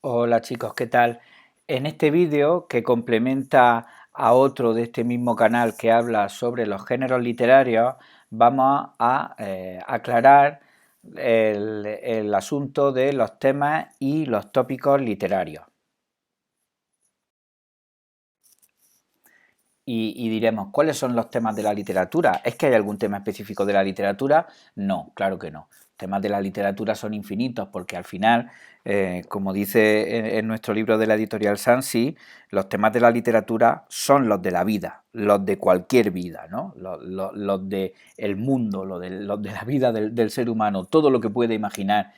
Hola chicos, ¿qué tal? En este vídeo, que complementa a otro de este mismo canal que habla sobre los géneros literarios, vamos a aclarar el asunto de los temas y los tópicos literarios. Y diremos, ¿cuáles son los temas de la literatura? ¿Es que hay algún tema específico de la literatura? No, claro que no. Temas de la literatura son infinitos porque al final, como dice en nuestro libro de la editorial Sansi, los temas de la literatura son los de la vida, los de cualquier vida, ¿no? Los de el mundo, los de la vida del ser humano, todo lo que puede imaginar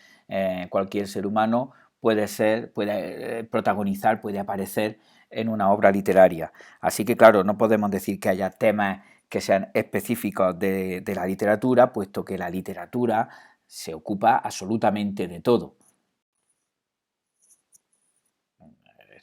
cualquier ser humano puede ser, puede protagonizar, puede aparecer en una obra literaria. Así que, claro, no podemos decir que haya temas que sean específicos de la literatura, puesto que la literatura se ocupa absolutamente de todo.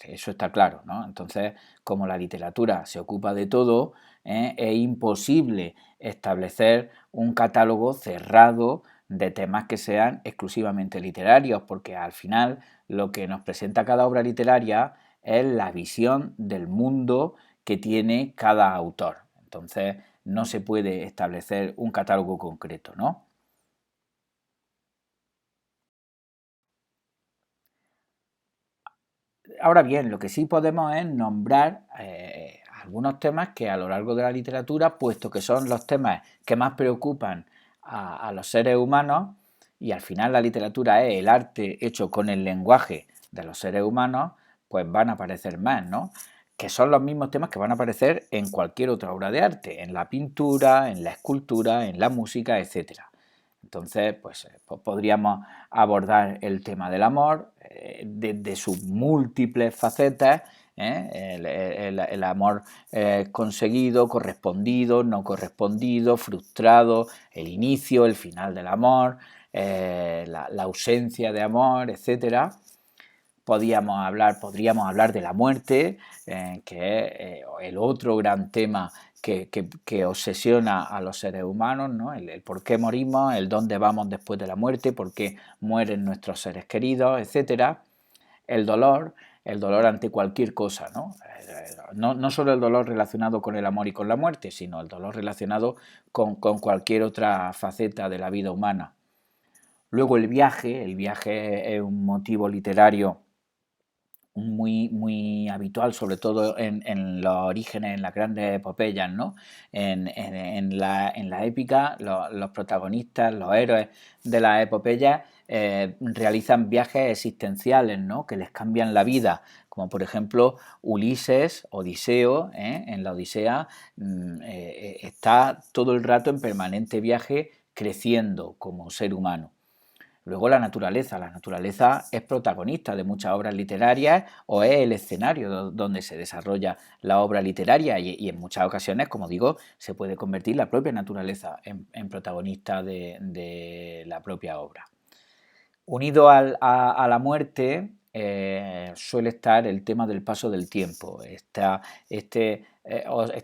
Eso está claro, ¿no? Entonces, como la literatura se ocupa de todo, es imposible establecer un catálogo cerrado de temas que sean exclusivamente literarios, porque al final lo que nos presenta cada obra literaria es la visión del mundo que tiene cada autor. Entonces, no se puede establecer un catálogo concreto, ¿no? Ahora bien, lo que sí podemos es nombrar algunos temas que a lo largo de la literatura, puesto que son los temas que más preocupan a los seres humanos, y al final la literatura es el arte hecho con el lenguaje de los seres humanos, pues van a aparecer más, ¿no? Que son los mismos temas que van a aparecer en cualquier otra obra de arte, en la pintura, en la escultura, en la música, etcétera. Entonces, pues podríamos abordar el tema del amor desde sus múltiples facetas, el amor conseguido, correspondido, no correspondido, frustrado, el inicio, el final del amor, la ausencia de amor, etcétera. Podríamos hablar de la muerte, que es el otro gran tema que obsesiona a los seres humanos, ¿no? El por qué morimos, el dónde vamos después de la muerte, por qué mueren nuestros seres queridos, etcétera. El dolor, el dolor ante cualquier cosa, ¿no? No solo el dolor relacionado con el amor y con la muerte, sino el dolor relacionado con cualquier otra faceta de la vida humana. Luego el viaje es un motivo literario muy habitual, sobre todo en los orígenes, en las grandes epopeyas, ¿no? En la épica, los protagonistas, los héroes de las epopeyas realizan viajes existenciales, ¿no? Que les cambian la vida, como por ejemplo Ulises, Odiseo, en la Odisea está todo el rato en permanente viaje creciendo como ser humano. Luego la naturaleza es protagonista de muchas obras literarias o es el escenario donde se desarrolla la obra literaria y en muchas ocasiones, como digo, se puede convertir la propia naturaleza en protagonista de la propia obra. Unido a la muerte suele estar el tema del paso del tiempo, esta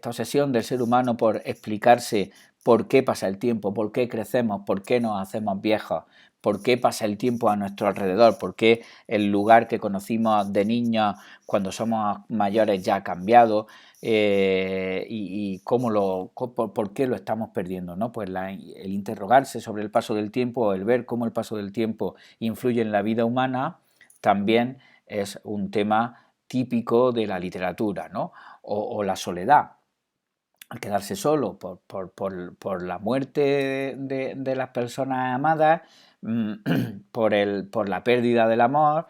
obsesión del ser humano por explicarse por qué pasa el tiempo, por qué crecemos, por qué nos hacemos viejos, por qué pasa el tiempo a nuestro alrededor, por qué el lugar que conocimos de niños cuando somos mayores ya ha cambiado y cómo por qué lo estamos perdiendo, ¿no? Pues el interrogarse sobre el paso del tiempo, el ver cómo el paso del tiempo influye en la vida humana, también es un tema típico de la literatura, ¿no? O la soledad, al quedarse solo por la muerte de las personas amadas, por la pérdida del amor,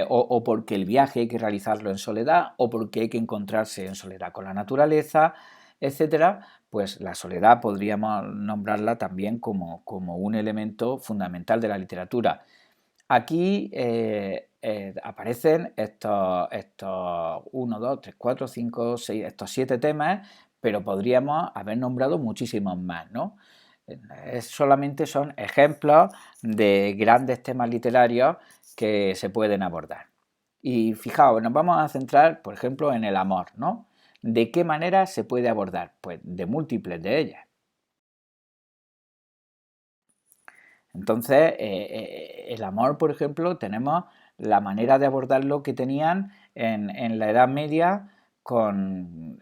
o porque el viaje hay que realizarlo en soledad, o porque hay que encontrarse en soledad con la naturaleza, etcétera, pues la soledad podríamos nombrarla también como un elemento fundamental de la literatura. Aquí aparecen estos 1, 2, 3, 4, 5, 6, estos 7 temas, pero podríamos haber nombrado muchísimos más, ¿no? Solamente son ejemplos de grandes temas literarios que se pueden abordar. Y fijaos, nos vamos a centrar, por ejemplo, en el amor, ¿no? ¿De qué manera se puede abordar? Pues de múltiples de ellas. Entonces, el amor, por ejemplo, tenemos la manera de abordarlo que tenían en la Edad Media con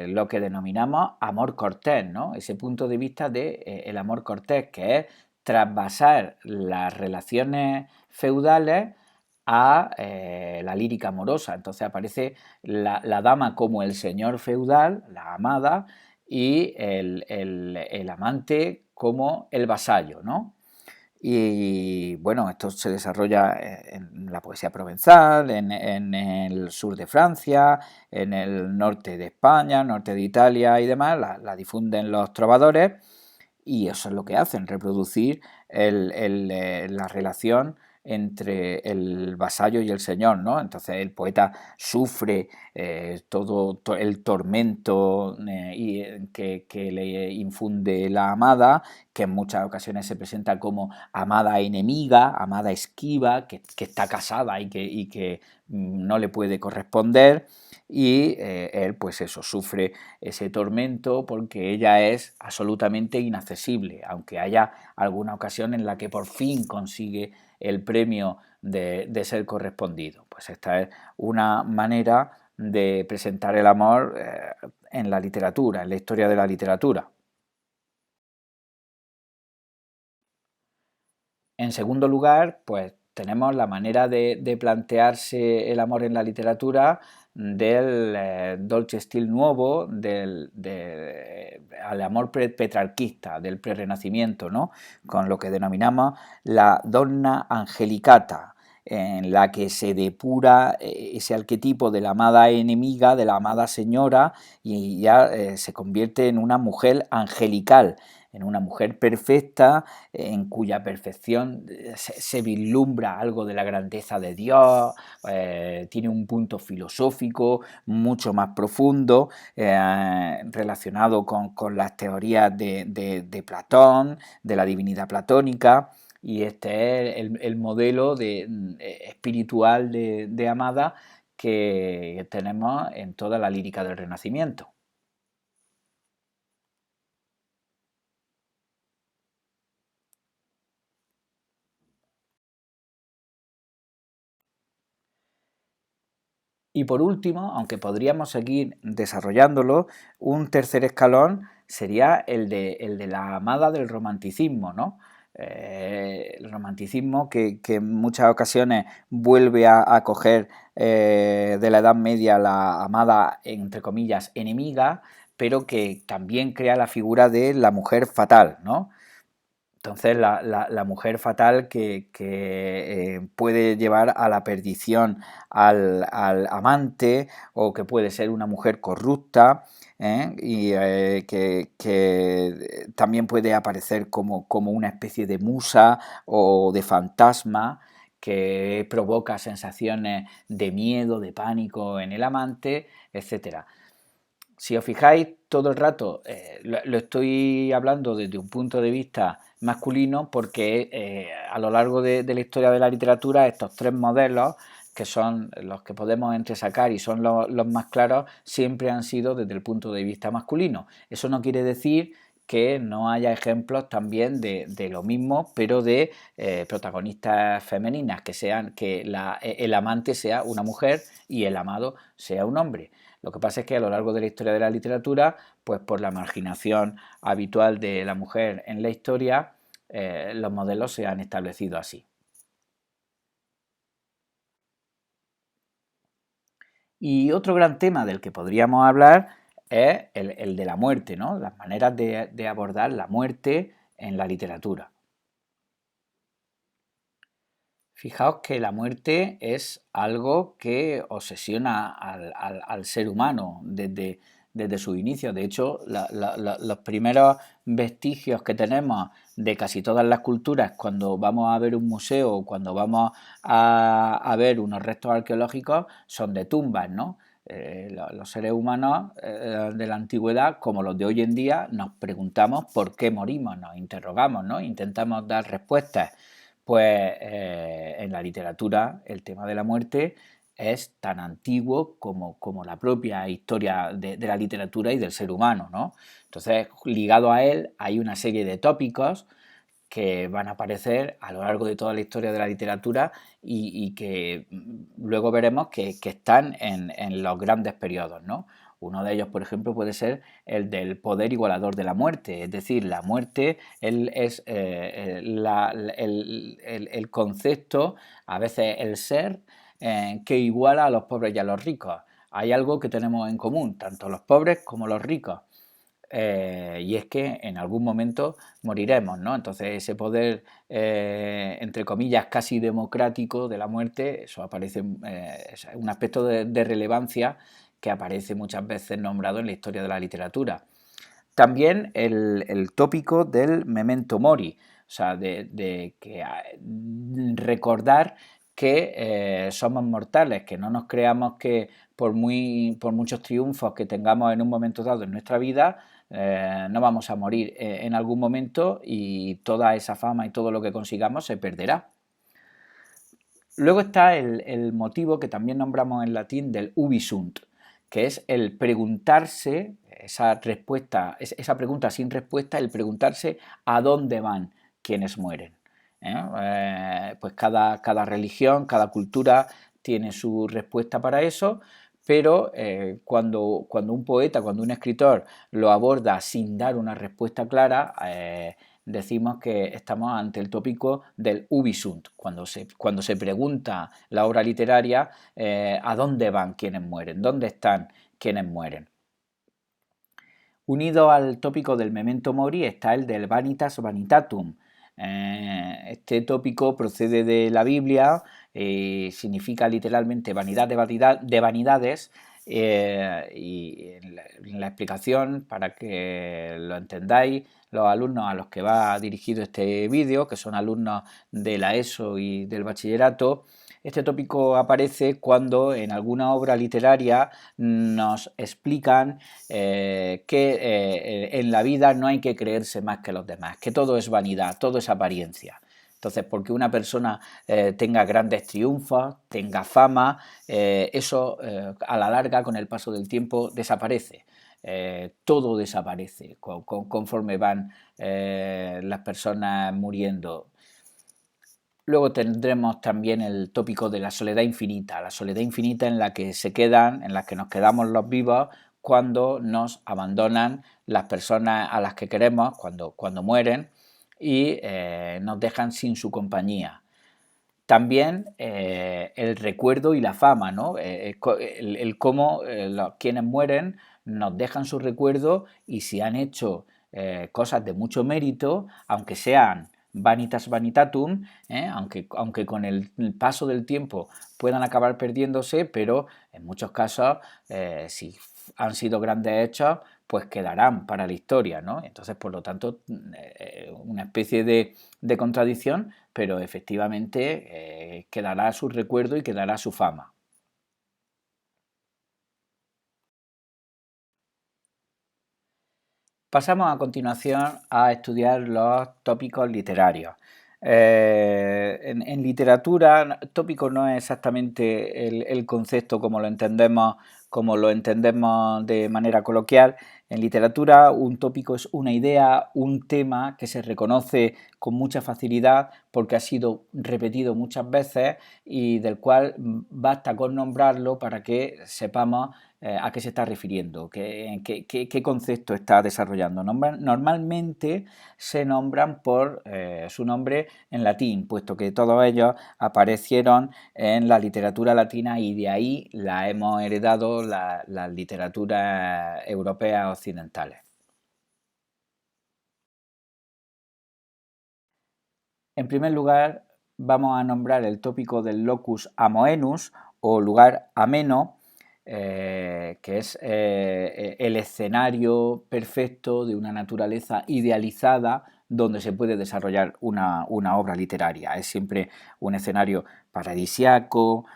lo que denominamos amor cortés, ¿no? Ese punto de vista de el amor cortés, que es trasvasar las relaciones feudales a la lírica amorosa. Entonces aparece la dama como el señor feudal, la amada, y el amante como el vasallo, ¿no? Y bueno, esto se desarrolla en la poesía provenzal, en el sur de Francia, en el norte de España, norte de Italia y demás, la difunden los trovadores y eso es lo que hacen, reproducir la relación entre el vasallo y el señor, ¿no? Entonces el poeta sufre el tormento que le infunde la amada, que en muchas ocasiones se presenta como amada enemiga, amada esquiva, que está casada y que no le puede corresponder, y él pues eso, sufre ese tormento porque ella es absolutamente inaccesible, aunque haya alguna ocasión en la que por fin consigue el premio de ser correspondido. Pues esta es una manera de presentar el amor en la literatura, en la historia de la literatura. En segundo lugar, pues tenemos la manera de plantearse el amor en la literatura del Dolce Stil nuevo, al amor petrarquista, del prerrenacimiento, ¿no? Con lo que denominamos la donna angelicata, en la que se depura ese arquetipo de la amada enemiga, de la amada señora, y ya se convierte en una mujer angelical, en una mujer perfecta, en cuya perfección se vislumbra algo de la grandeza de Dios, tiene un punto filosófico mucho más profundo, relacionado con las teorías de Platón, de la divinidad platónica, y este es el modelo espiritual de amada que tenemos en toda la lírica del Renacimiento. Y por último, aunque podríamos seguir desarrollándolo, un tercer escalón sería el de la amada del romanticismo, ¿no? El romanticismo que en muchas ocasiones vuelve a coger de la Edad Media la amada, entre comillas, enemiga, pero que también crea la figura de la mujer fatal, ¿no? Entonces, la mujer fatal que puede llevar a la perdición al amante, o que puede ser una mujer corrupta, y que también puede aparecer como una especie de musa o de fantasma que provoca sensaciones de miedo, de pánico en el amante, etcétera. Si os fijáis, todo el rato lo estoy hablando desde un punto de vista masculino porque a lo largo de la historia de la literatura estos tres modelos, que son los que podemos entresacar y son los más claros, siempre han sido desde el punto de vista masculino. Eso no quiere decir que no haya ejemplos también de lo mismo, pero de protagonistas femeninas, que el amante sea una mujer y el amado sea un hombre. Lo que pasa es que a lo largo de la historia de la literatura, pues por la marginación habitual de la mujer en la historia, los modelos se han establecido así. Y otro gran tema del que podríamos hablar es el de la muerte, ¿no? Las maneras de abordar la muerte en la literatura. Fijaos que la muerte es algo que obsesiona al ser humano desde su inicio. De hecho, los primeros vestigios que tenemos de casi todas las culturas, cuando vamos a ver un museo o cuando vamos a ver unos restos arqueológicos, son de tumbas, ¿no? Los seres humanos de la antigüedad, como los de hoy en día, nos preguntamos por qué morimos, nos interrogamos, ¿no? Intentamos dar respuestas. Pues en la literatura el tema de la muerte es tan antiguo como la propia historia de la literatura y del ser humano, ¿no? Entonces, ligado a él hay una serie de tópicos que van a aparecer a lo largo de toda la historia de la literatura y que luego veremos que están en los grandes periodos, ¿no? Uno de ellos, por ejemplo, puede ser el del poder igualador de la muerte, es decir, la muerte es el concepto, a veces el ser, que iguala a los pobres y a los ricos. Hay algo que tenemos en común, tanto los pobres como los ricos, y es que en algún momento moriremos, ¿no? Entonces ese poder, entre comillas, casi democrático de la muerte, eso aparece, es un aspecto de relevancia que aparece muchas veces nombrado en la historia de la literatura. También el tópico del memento mori, o sea, de que recordar que somos mortales, que no nos creamos que por muchos triunfos que tengamos en un momento dado en nuestra vida, no vamos a morir en algún momento y toda esa fama y todo lo que consigamos se perderá. Luego está el motivo que también nombramos en latín del ubi sunt, que es el preguntarse, esa respuesta, esa pregunta sin respuesta, el preguntarse a dónde van quienes mueren. Pues cada religión, cada cultura tiene su respuesta para eso, pero cuando un poeta, cuando un escritor lo aborda sin dar una respuesta clara, decimos que estamos ante el tópico del ubi sunt, cuando se pregunta la obra literaria a dónde van quienes mueren, dónde están quienes mueren. Unido al tópico del memento mori está el del vanitas vanitatum. Este tópico procede de la Biblia, significa literalmente vanidad de vanidades, y en la explicación, para que lo entendáis, los alumnos a los que va dirigido este vídeo, que son alumnos de la ESO y del bachillerato, este tópico aparece cuando en alguna obra literaria nos explican que en la vida no hay que creerse más que los demás, que todo es vanidad, todo es apariencia. Entonces, porque una persona tenga grandes triunfos, tenga fama, eso a la larga, con el paso del tiempo, desaparece. Todo desaparece conforme van las personas muriendo. Luego tendremos también el tópico de la soledad infinita en la que en la que nos quedamos los vivos cuando nos abandonan las personas a las que queremos, cuando mueren, y nos dejan sin su compañía. También el recuerdo y la fama, ¿no? El cómo quienes mueren nos dejan su recuerdo y si han hecho cosas de mucho mérito, aunque sean vanitas vanitatum, aunque con el paso del tiempo puedan acabar perdiéndose, pero en muchos casos, si han sido grandes hechos, pues quedarán para la historia, ¿no? Entonces, por lo tanto, una especie de contradicción, pero efectivamente quedará su recuerdo y quedará su fama. Pasamos a continuación a estudiar los tópicos literarios. En literatura, tópico no es exactamente el concepto como lo entendemos de manera coloquial. En literatura, un tópico es una idea, un tema que se reconoce con mucha facilidad porque ha sido repetido muchas veces y del cual basta con nombrarlo para que sepamos a qué se está refiriendo, qué concepto está desarrollando. Normalmente se nombran por su nombre en latín, puesto que todos ellos aparecieron en la literatura latina y de ahí la hemos heredado las literaturas europeas occidentales. En primer lugar, vamos a nombrar el tópico del locus amoenus o lugar ameno, que es el escenario perfecto de una naturaleza idealizada donde se puede desarrollar una obra literaria. Es siempre un escenario paradisiaco,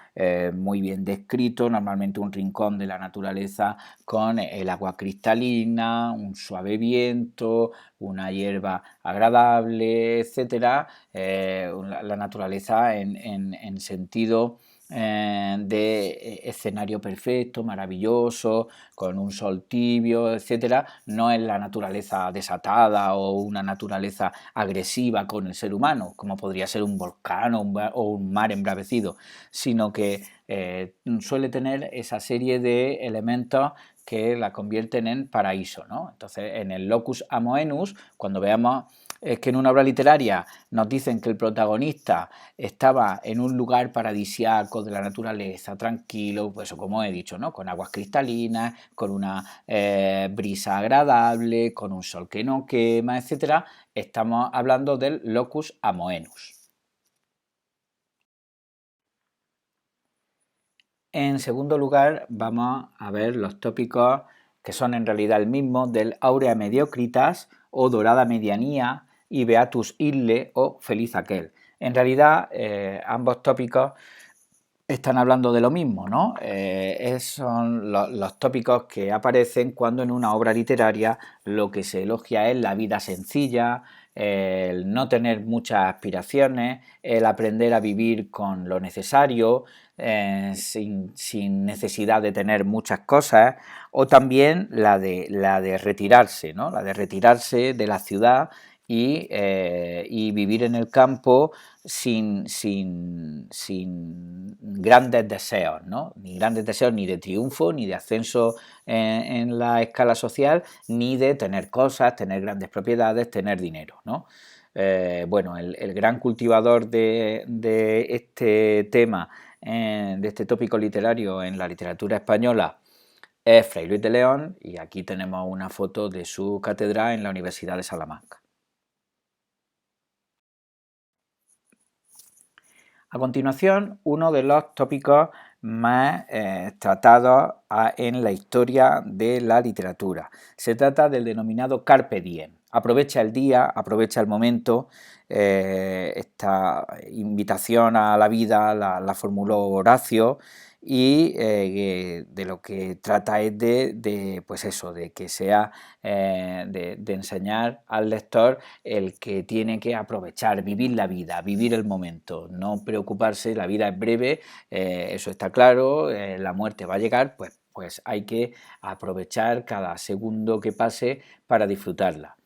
muy bien descrito, normalmente un rincón de la naturaleza con el agua cristalina, un suave viento, una hierba agradable, etcétera, la naturaleza en sentido de escenario perfecto, maravilloso, con un sol tibio, etcétera, no es la naturaleza desatada o una naturaleza agresiva con el ser humano, como podría ser un volcán o un mar embravecido, sino que suele tener esa serie de elementos que la convierten en paraíso, ¿no? Entonces, en el locus amoenus, cuando veamos que en una obra literaria nos dicen que el protagonista estaba en un lugar paradisiaco de la naturaleza, tranquilo, pues como he dicho, ¿no? Con aguas cristalinas, con una brisa agradable, con un sol que no quema, etcétera, estamos hablando del locus amoenus. En segundo lugar, vamos a ver los tópicos que son en realidad el mismo del Aurea Mediocritas o Dorada Medianía y Beatus Ille o Feliz Aquel. En realidad, ambos tópicos están hablando de lo mismo, ¿no? Son los tópicos que aparecen cuando en una obra literaria lo que se elogia es la vida sencilla, el no tener muchas aspiraciones, el aprender a vivir con lo necesario, sin necesidad de tener muchas cosas, o también la de retirarse, ¿no? La de retirarse de la ciudad y vivir en el campo sin grandes deseos, ¿no? Ni grandes deseos ni de triunfo, ni de ascenso en la escala social, ni de tener cosas, tener grandes propiedades, tener dinero, ¿no? Bueno, el gran cultivador de este tema, de este tópico literario en la literatura española, es Fray Luis de León, y aquí tenemos una foto de su cátedra en la Universidad de Salamanca. A continuación, uno de los tópicos más tratados en la historia de la literatura. Se trata del denominado carpe diem. Aprovecha el día, aprovecha el momento. Esta invitación a la vida la formuló Horacio y de lo que trata es pues eso, de que sea de enseñar al lector el que tiene que aprovechar, vivir la vida, vivir el momento, no preocuparse, la vida es breve, eso está claro, la muerte va a llegar, pues hay que aprovechar cada segundo que pase para disfrutarla.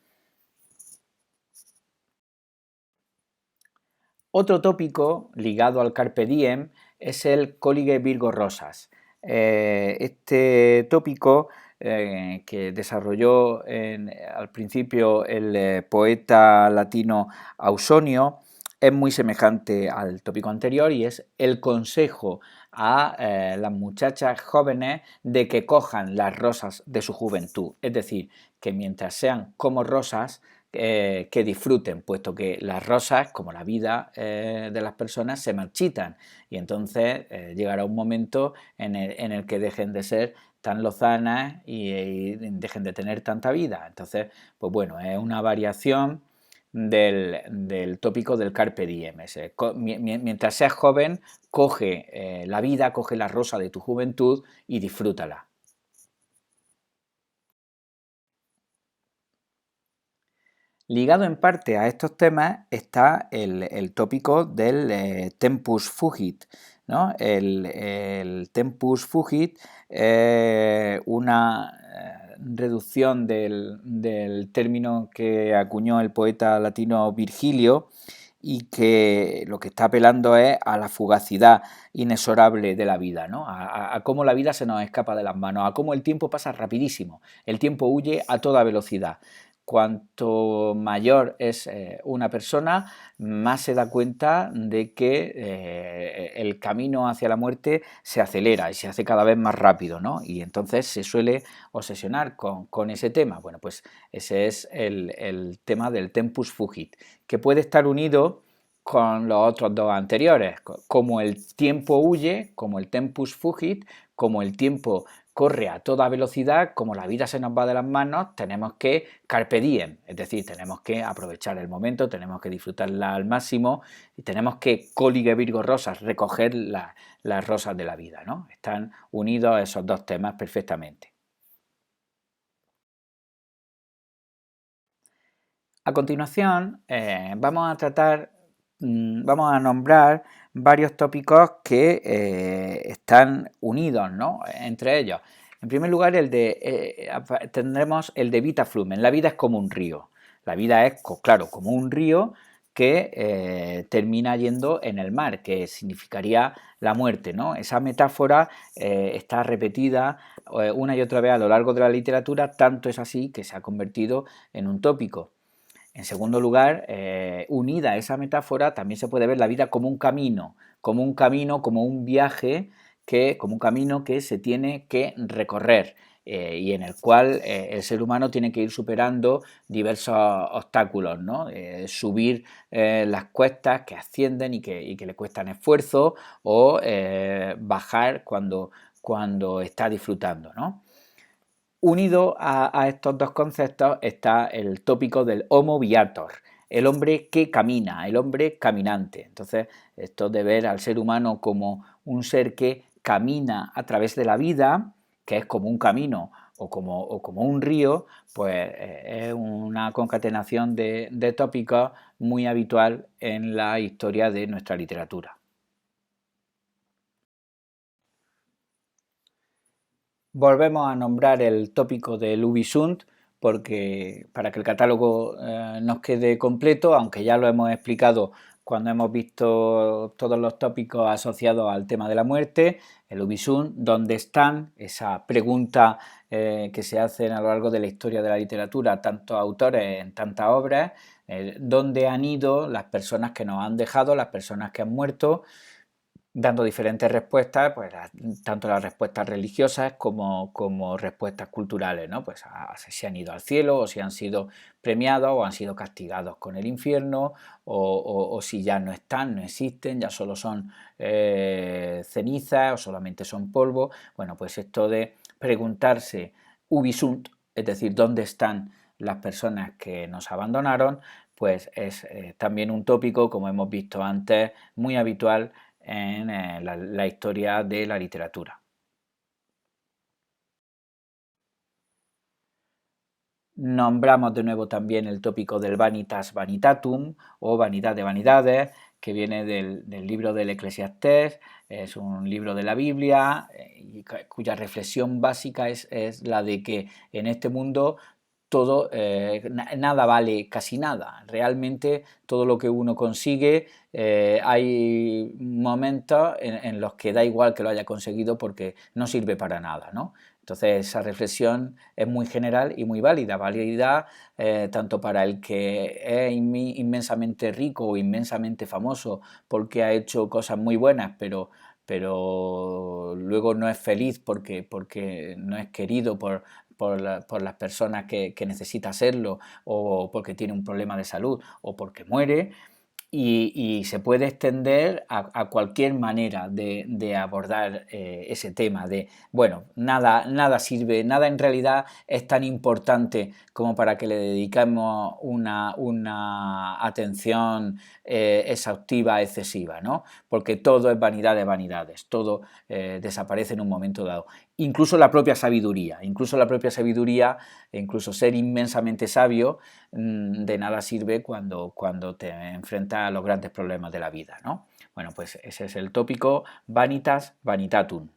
Otro tópico ligado al carpe diem es el Collige Virgo Rosas. Este tópico que desarrolló al principio el poeta latino Ausonio es muy semejante al tópico anterior y es el consejo a las muchachas jóvenes de que cojan las rosas de su juventud, es decir, que mientras sean como rosas, que disfruten, puesto que las rosas, como la vida de las personas, se marchitan y entonces llegará un momento en el que dejen de ser tan lozanas y dejen de tener tanta vida. Entonces, pues bueno, es una variación del tópico del carpe diem. Mientras seas joven, coge la vida, coge la rosa de tu juventud y disfrútala. Ligado en parte a estos temas está el tópico del tempus fugit, ¿no? El tempus fugit es una reducción del término que acuñó el poeta latino Virgilio y que lo que está apelando es a la fugacidad inexorable de la vida, ¿no? A cómo la vida se nos escapa de las manos, a cómo el tiempo pasa rapidísimo, el tiempo huye a toda velocidad. Cuanto mayor es una persona, más se da cuenta de que el camino hacia la muerte se acelera y se hace cada vez más rápido, ¿no? Y entonces se suele obsesionar con ese tema. Bueno, pues ese es el tema del tempus fugit, que puede estar unido con los otros dos anteriores, como el tiempo huye, como el tempus fugit, como el tiempo corre a toda velocidad, como la vida se nos va de las manos, tenemos que carpe diem, es decir, tenemos que aprovechar el momento, tenemos que disfrutarla al máximo y tenemos que collige Virgo Rosas, recoger las rosas de la vida, ¿no? Están unidos esos dos temas perfectamente. A continuación, vamos a nombrar varios tópicos que están unidos, ¿no?, entre ellos. En primer lugar, tendremos el de vita flumen. La vida es como un río. La vida es, claro, como un río que termina yendo en el mar, que significaría la muerte, ¿no? Esa metáfora está repetida una y otra vez a lo largo de la literatura, tanto es así que se ha convertido en un tópico. En segundo lugar, unida a esa metáfora, también se puede ver la vida como un camino, como un viaje, como un camino que se tiene que recorrer y en el cual el ser humano tiene que ir superando diversos obstáculos, ¿no? Subir las cuestas que ascienden y que le cuestan esfuerzo o bajar cuando está disfrutando, ¿no? Unido a estos dos conceptos está el tópico del homo viator, el hombre que camina, el hombre caminante. Entonces, esto de ver al ser humano como un ser que camina a través de la vida, que es como un camino o como un río, pues es una concatenación de tópicos muy habitual en la historia de nuestra literatura. Volvemos a nombrar el tópico del Ubisunt porque para que el catálogo nos quede completo, aunque ya lo hemos explicado cuando hemos visto todos los tópicos asociados al tema de la muerte. El Ubisunt, ¿dónde están? Esa pregunta que se hacen a lo largo de la historia de la literatura tantos autores en tantas obras, ¿dónde han ido las personas que nos han dejado, las personas que han muerto? Dando diferentes respuestas, pues tanto las respuestas religiosas como respuestas culturales, ¿no? Pues si han ido al cielo, o si han sido premiados, o han sido castigados con el infierno, o si ya no están, no existen, ya solo son cenizas, o solamente son polvo. Bueno, pues esto de preguntarse ubi sunt, es decir, ¿dónde están las personas que nos abandonaron? Pues es también un tópico, como hemos visto antes, muy habitual en la historia de la literatura. Nombramos de nuevo también el tópico del vanitas vanitatum o vanidad de vanidades, que viene del libro del Eclesiastés. Es un libro de la Biblia cuya reflexión básica es la de que en este mundo todo, nada vale casi nada. Realmente todo lo que uno consigue, hay momentos en los que da igual que lo haya conseguido porque no sirve para nada, ¿no? Entonces esa reflexión es muy general y muy válida tanto para el que es inmensamente rico o inmensamente famoso porque ha hecho cosas muy buenas, pero luego no es feliz porque no es querido por las personas que necesita serlo, o porque tiene un problema de salud, o porque muere. Y se puede extender a cualquier manera de abordar ese tema de, bueno, nada sirve, nada en realidad es tan importante como para que le dediquemos una atención exhaustiva, excesiva, ¿no? Porque todo es vanidad de vanidades, todo desaparece en un momento dado. Incluso la propia sabiduría, incluso ser inmensamente sabio, de nada sirve cuando te enfrentas a los grandes problemas de la vida, ¿no? Bueno, pues ese es el tópico vanitas vanitatum.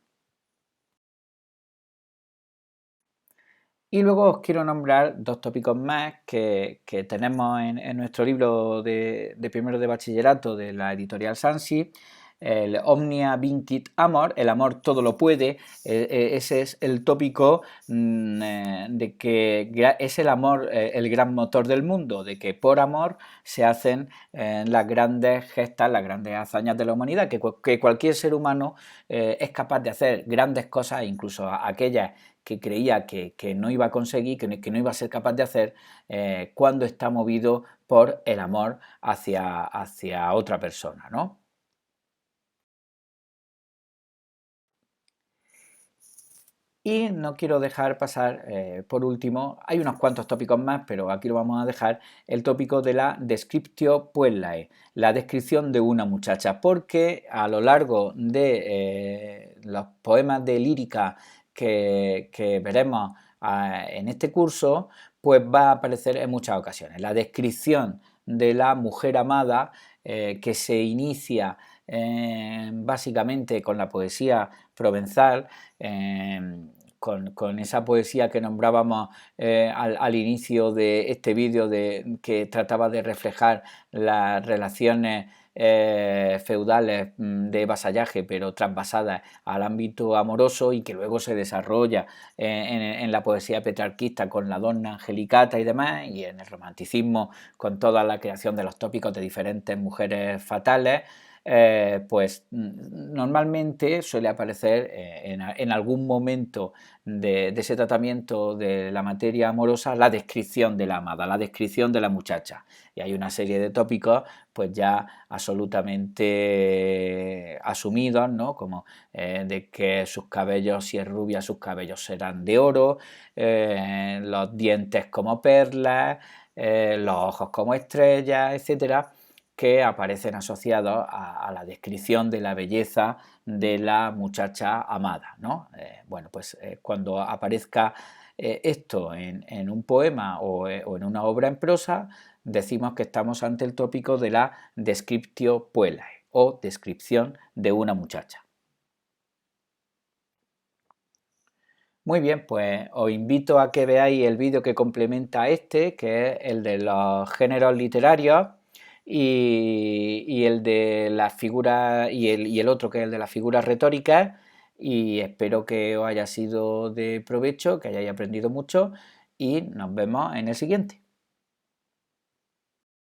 Y luego os quiero nombrar dos tópicos más que tenemos en nuestro libro de primero de bachillerato de la editorial Sansi. El Omnia Vincit Amor, el amor todo lo puede. Ese es el tópico de que es el amor el gran motor del mundo, de que por amor se hacen las grandes gestas, las grandes hazañas de la humanidad, que cualquier ser humano es capaz de hacer grandes cosas, incluso aquellas que creía que no iba a conseguir, que no iba a ser capaz de hacer, cuando está movido por el amor hacia otra persona, ¿no? Y no quiero dejar pasar, por último, hay unos cuantos tópicos más, pero aquí lo vamos a dejar, el tópico de la descriptio puellae, la descripción de una muchacha, porque a lo largo de los poemas de lírica que veremos en este curso, pues va a aparecer en muchas ocasiones. La descripción de la mujer amada que se inicia básicamente con la poesía provenzal, con esa poesía que nombrábamos al inicio de este vídeo, que trataba de reflejar las relaciones feudales de vasallaje, pero trasvasadas al ámbito amoroso, y que luego se desarrolla en la poesía petrarquista con la donna angelicata y demás, y en el romanticismo con toda la creación de los tópicos de diferentes mujeres fatales. Pues normalmente suele aparecer en algún momento de ese tratamiento de la materia amorosa la descripción de la amada, la descripción de la muchacha, y hay una serie de tópicos pues ya absolutamente asumidos, ¿no? Como de que sus cabellos, si es rubia, sus cabellos serán de oro, los dientes como perlas, los ojos como estrellas, etcétera, que aparecen asociados a la descripción de la belleza de la muchacha amada, ¿no? Bueno, pues cuando aparezca esto en un poema o en una obra en prosa, decimos que estamos ante el tópico de la descriptio puellae, o descripción de una muchacha. Muy bien, pues os invito a que veáis el vídeo que complementa este, que es el de los géneros literarios, y el de las figuras, y el otro, que es el de las figuras retóricas, y espero que os haya sido de provecho, que hayáis aprendido mucho, y nos vemos en el siguiente.